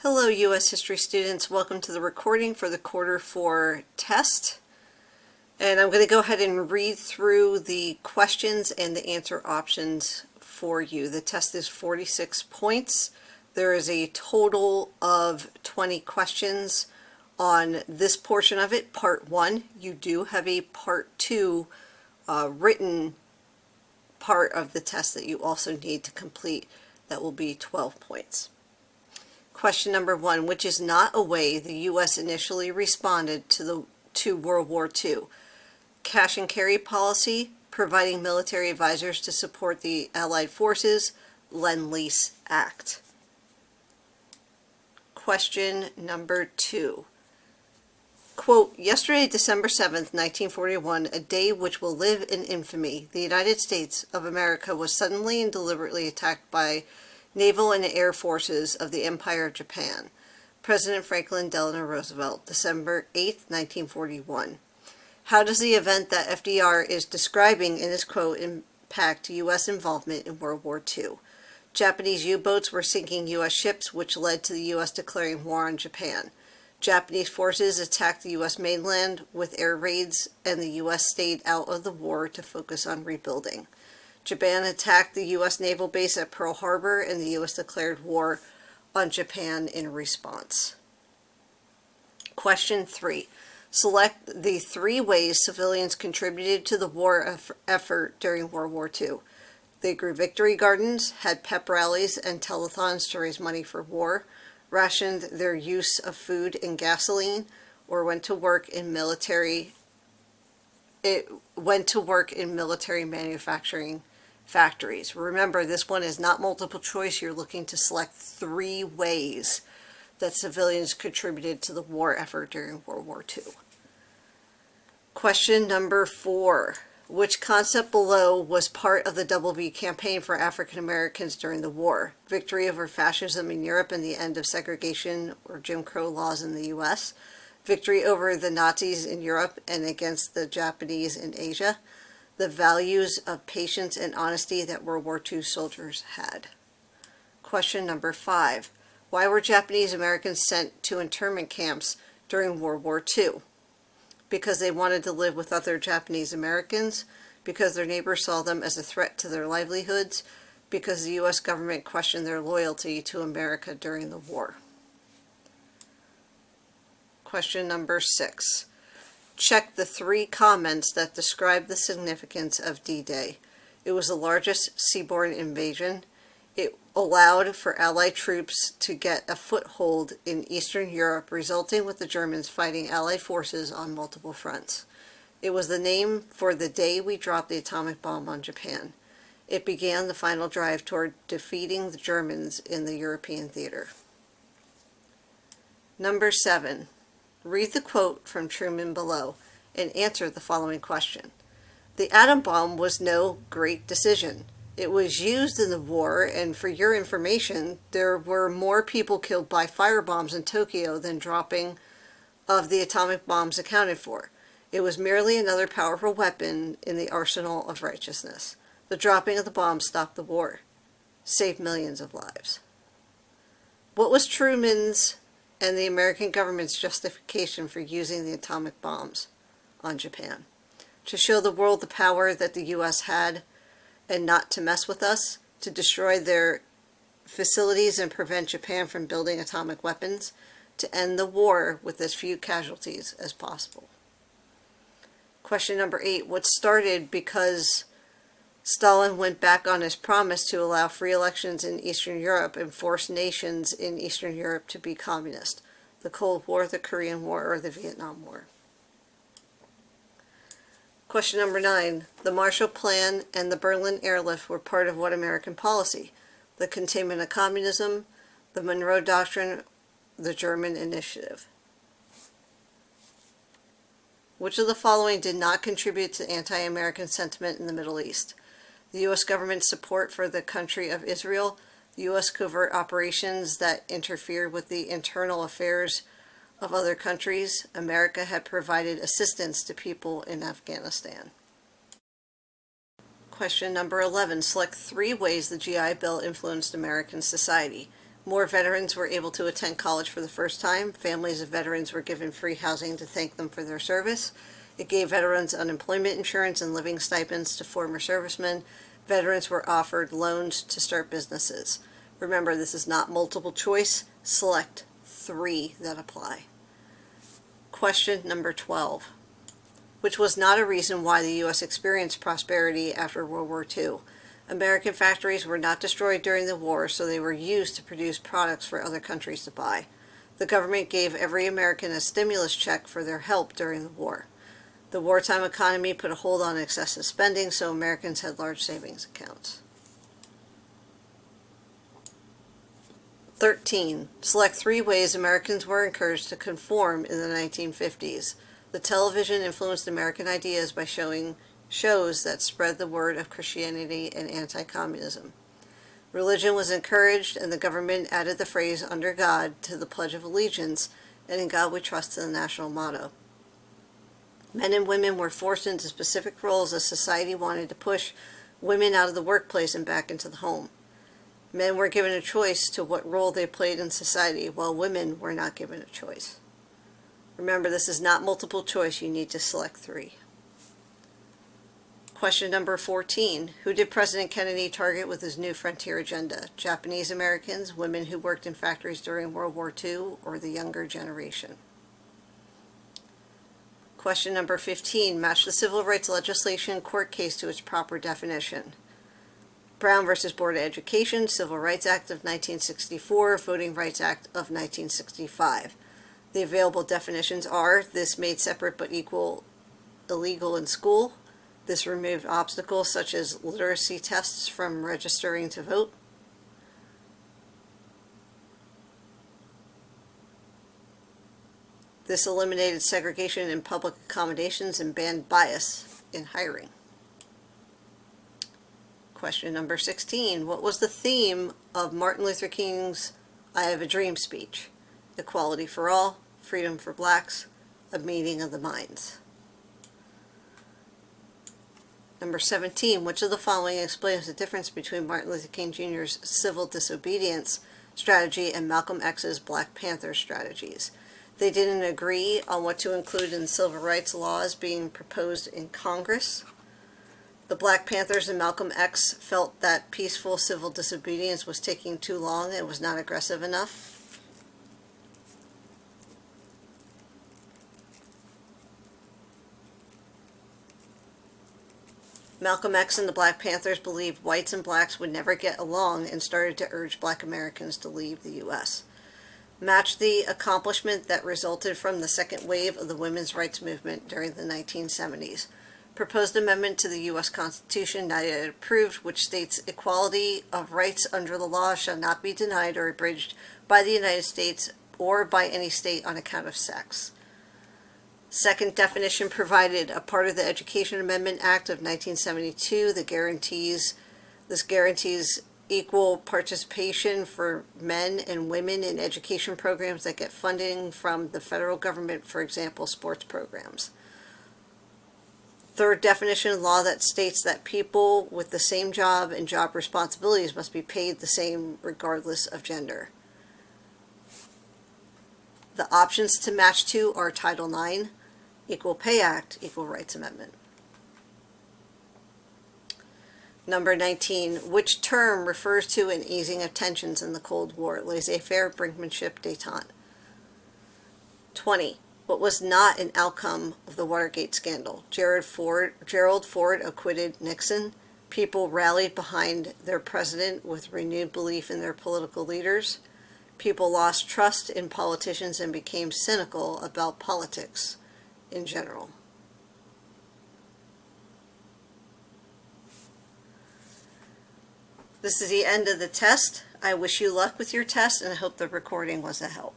Hello U.S. history students, welcome to the recording for the quarter 4 test. And I'm going to go ahead and read through the questions and the answer options for you. The test is 46 points. There is a total of 20 questions on this portion of it, part 1. You do have a part 2 written part of the test that you also need to complete. That will be 12 points. Question number 1, which is not a way the U.S. initially responded to World War II? Cash and carry policy, providing military advisors to support the Allied forces, Lend-Lease Act. Question number 2. Quote, yesterday, December 7th, 1941, a day which will live in infamy, the United States of America was suddenly and deliberately attacked by naval and air forces of the Empire of Japan. President Franklin Delano Roosevelt, December 8, 1941. How does the event that FDR is describing in his quote impact U.S. involvement in World War II? Japanese U-boats were sinking U.S. ships, which led to the U.S. declaring war on Japan. Japanese forces attacked the U.S. mainland with air raids, and the U.S. stayed out of the war to focus on rebuilding. Japan attacked the U.S. naval base at Pearl Harbor, and the U.S. declared war on Japan in response. Question 3. Select the 3 ways civilians contributed to the war effort during World War II. They grew victory gardens, had pep rallies and telethons to raise money for war, rationed their use of food and gasoline, or went to work in military manufacturing factories. Remember, this one is not multiple choice. You're looking to select 3 ways that civilians contributed to the war effort during World War II. Question number 4. Which concept below was part of the Double V campaign for African Americans during the war? Victory over fascism in Europe and the end of segregation or Jim Crow laws in the U.S. Victory over the Nazis in Europe and against the Japanese in Asia. The values of patience and honesty that World War II soldiers had. Question number 5. Why were Japanese Americans sent to internment camps during World War II? Because they wanted to live with other Japanese Americans, because their neighbors saw them as a threat to their livelihoods, because the U.S. government questioned their loyalty to America during the war. Question number 6. Check the 3 comments that describe the significance of D-Day. It was the largest seaborne invasion. It allowed for Allied troops to get a foothold in Eastern Europe, resulting with the Germans fighting Allied forces on multiple fronts. It was the name for the day we dropped the atomic bomb on Japan. It began the final drive toward defeating the Germans in the European theater. Number 7. Read the quote from Truman below and answer the following question. The atom bomb was no great decision. It was used in the war, and for your information, there were more people killed by firebombs in Tokyo than dropping of the atomic bombs accounted for. It was merely another powerful weapon in the arsenal of righteousness. The dropping of the bomb stopped the war, saved millions of lives. What was Truman's and the American government's justification for using the atomic bombs on Japan? To show the world the power that the U.S. had and not to mess with us, to destroy their facilities and prevent Japan from building atomic weapons, to end the war with as few casualties as possible. Question number 8. What started because Stalin went back on his promise to allow free elections in Eastern Europe and force nations in Eastern Europe to be communist? The Cold War, the Korean War, or the Vietnam War? Question number 9. The Marshall Plan and the Berlin Airlift were part of what American policy? The containment of communism, the Monroe Doctrine, the German Initiative? Which of the following did not contribute to anti-American sentiment in the Middle East? The U.S. government's support for the country of Israel, the U.S. covert operations that interfered with the internal affairs of other countries. America had provided assistance to people in Afghanistan. Question number 11. Select 3 ways the GI Bill influenced American society. More veterans were able to attend college for the first time. Families of veterans were given free housing to thank them for their service. It gave veterans unemployment insurance and living stipends to former servicemen. Veterans were offered loans to start businesses. Remember, this is not multiple choice. Select 3 that apply. Question number 12. Which was not a reason why the U.S. experienced prosperity after World War II. American factories were not destroyed during the war, so they were used to produce products for other countries to buy. The government gave every American a stimulus check for their help during the war. The wartime economy put a hold on excessive spending, so Americans had large savings accounts. 13. Select 3 ways Americans were encouraged to conform in the 1950s. The television influenced American ideas by showing shows that spread the word of Christianity and anti-communism. Religion was encouraged, and the government added the phrase "under God" to the Pledge of Allegiance, and "in God we trust" to the national motto. Men and women were forced into specific roles as society wanted to push women out of the workplace and back into the home. Men were given a choice to what role they played in society, while women were not given a choice. Remember, this is not multiple choice. You need to select 3. Question number 14. Who did President Kennedy target with his New Frontier agenda? Japanese Americans, women who worked in factories during World War II, or the younger generation? Question number 15. Match the civil rights legislation court case to its proper definition. Brown versus Board of Education, Civil Rights Act of 1964, Voting Rights Act of 1965. The available definitions are: this made separate but equal illegal in school. This removed obstacles such as literacy tests from registering to vote. This eliminated segregation in public accommodations and banned bias in hiring. Question number 16. What was the theme of Martin Luther King's "I Have a Dream" speech? Equality for all, freedom for blacks, a meeting of the minds. Number 17. Which of the following explains the difference between Martin Luther King Jr.'s civil disobedience strategy and Malcolm X's Black Panther strategies? They didn't agree on what to include in civil rights laws being proposed in Congress. The Black Panthers and Malcolm X felt that peaceful civil disobedience was taking too long and was not aggressive enough. Malcolm X and the Black Panthers believed whites and blacks would never get along and started to urge Black Americans to leave the U.S. Match the accomplishment that resulted from the second wave of the women's rights movement during the 1970s. Proposed amendment to the U.S. Constitution not yet approved, which states equality of rights under the law shall not be denied or abridged by the United States or by any state on account of sex. Second definition provided a part of the Education Amendment Act of 1972 that guarantees equal participation for men and women in education programs that get funding from the federal government, for example, sports programs. Third definition, law that states that people with the same job and job responsibilities must be paid the same regardless of gender. The options to match to are Title IX, Equal Pay Act, Equal Rights Amendment. Number 19. Which term refers to an easing of tensions in the Cold War? Laissez-faire, brinkmanship, détente. 20. What was not an outcome of the Watergate scandal? Gerald Ford acquitted Nixon. People rallied behind their president with renewed belief in their political leaders. People lost trust in politicians and became cynical about politics in general. This is the end of the test. I wish you luck with your test, and I hope the recording was a help.